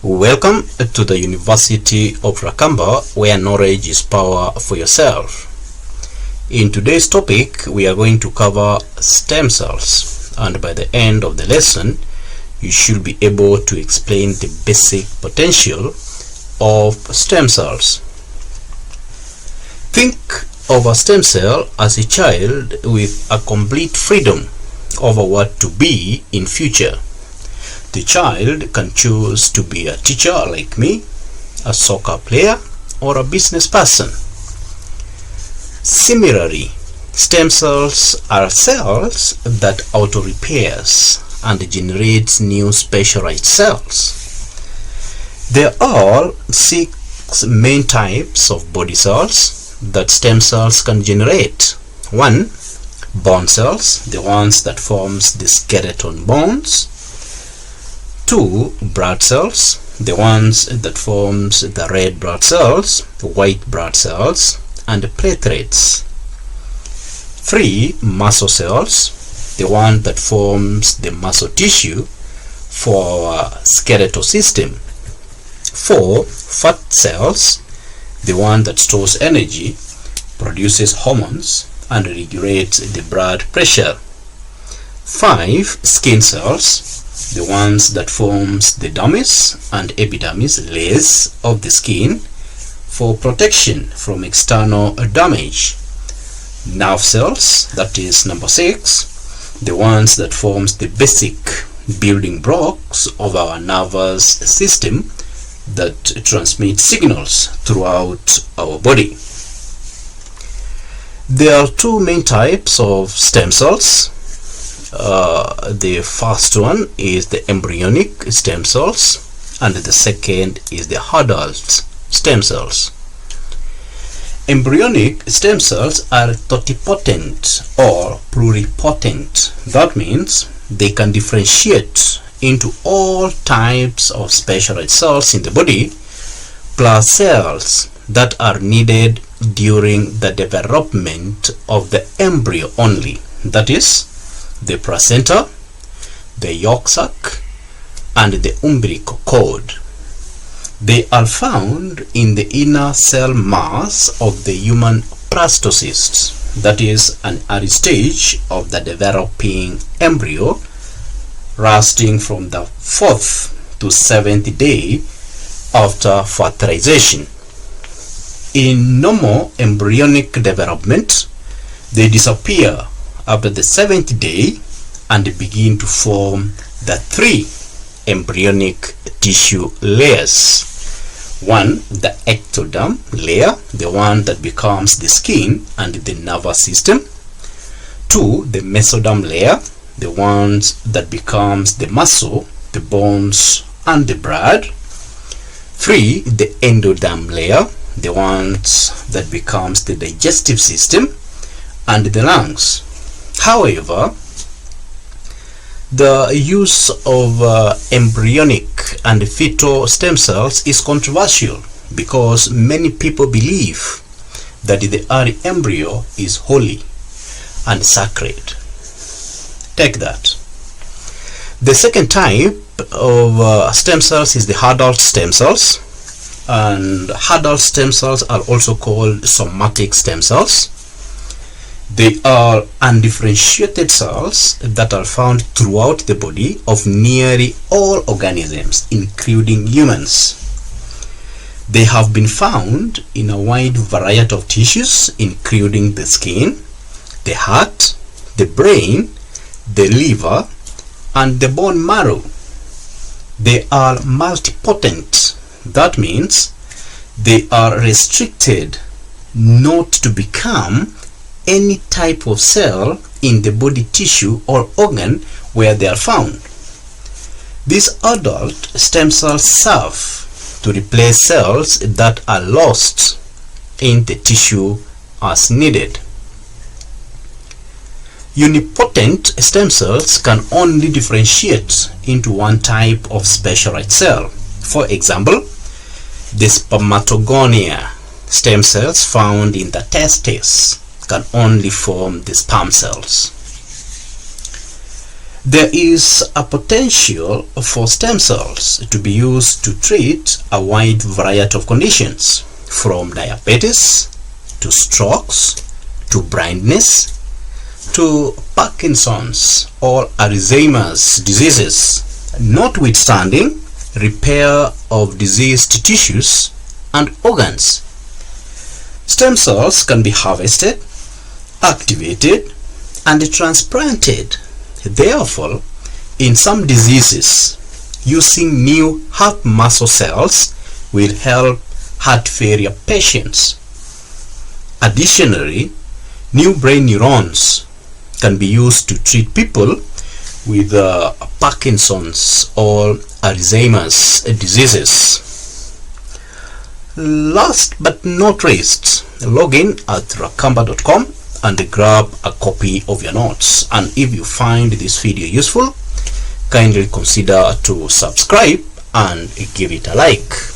Welcome to the University of Rakamba, where knowledge is power for yourself. In today's topic, we are going to cover stem cells, and by the end of the lesson, you should be able to explain the basic potential of stem cells. Think of a stem cell as a child with a complete freedom over what to be in future. The child can choose to be a teacher like me, a soccer player, or a business person. Similarly, stem cells are cells that auto-repairs and generates new specialized cells. There are 6 main types of body cells that stem cells can generate. 1. Bone cells, the ones that forms the skeleton bones. 2. Blood cells, the ones that forms the red blood cells, white blood cells, and platelets. 3. Muscle cells, the one that forms the muscle tissue for our skeletal system. 4. Fat cells, the one that stores energy, produces hormones, and regulates the blood pressure. 5. Skin cells, the ones that forms the dermis and epidermis layers of the skin for protection from external damage. Nerve cells, that is number 6, the ones that forms the basic building blocks of our nervous system that transmit signals throughout our body. There are 2 main types of stem cells. The first one is the embryonic stem cells, and the second is the adult stem cells. Embryonic stem cells are totipotent or pluripotent. That means they can differentiate into all types of specialized cells in the body, plus cells that are needed during the development of the embryo only. That is, the placenta, the yolk sac, and the umbilical cord. They are found in the inner cell mass of the human blastocyst, that is an early stage of the developing embryo, lasting from the 4th to 7th day after fertilization. In normal embryonic development, they disappear after the 7th day and begin to form the 3 embryonic tissue layers. 1. The ectoderm layer, the one that becomes the skin and the nervous system. 2. The mesoderm layer, the ones that becomes the muscle, the bones, and the blood. 3. The endoderm layer, the ones that becomes the digestive system and the lungs. However, the use of embryonic and fetal stem cells is controversial because many people believe that the early embryo is holy and sacred. Take that. The second type of stem cells is the adult stem cells, and adult stem cells are also called somatic stem cells. They are undifferentiated cells that are found throughout the body of nearly all organisms, including humans. They have been found in a wide variety of tissues, including the skin, the heart, the brain, the liver, and the bone marrow. They are multipotent. That means they are restricted not to become any type of cell in the body tissue or organ where they are found. These adult stem cells serve to replace cells that are lost in the tissue as needed. Unipotent stem cells can only differentiate into one type of specialized cell. For example, the spermatogonia stem cells found in the testes can only form the sperm cells. There is a potential for stem cells to be used to treat a wide variety of conditions, from diabetes to strokes to blindness to Parkinson's or Alzheimer's diseases, notwithstanding repair of diseased tissues and organs. Stem cells can be harvested, activated, and transplanted. Therefore, in some diseases, using new heart muscle cells will help heart failure patients. Additionally, new brain neurons can be used to treat people with Parkinson's or Alzheimer's diseases. Last but not least, log in at rakamba.com and grab a copy of your notes. And if you find this video useful, kindly consider to subscribe and give it a like.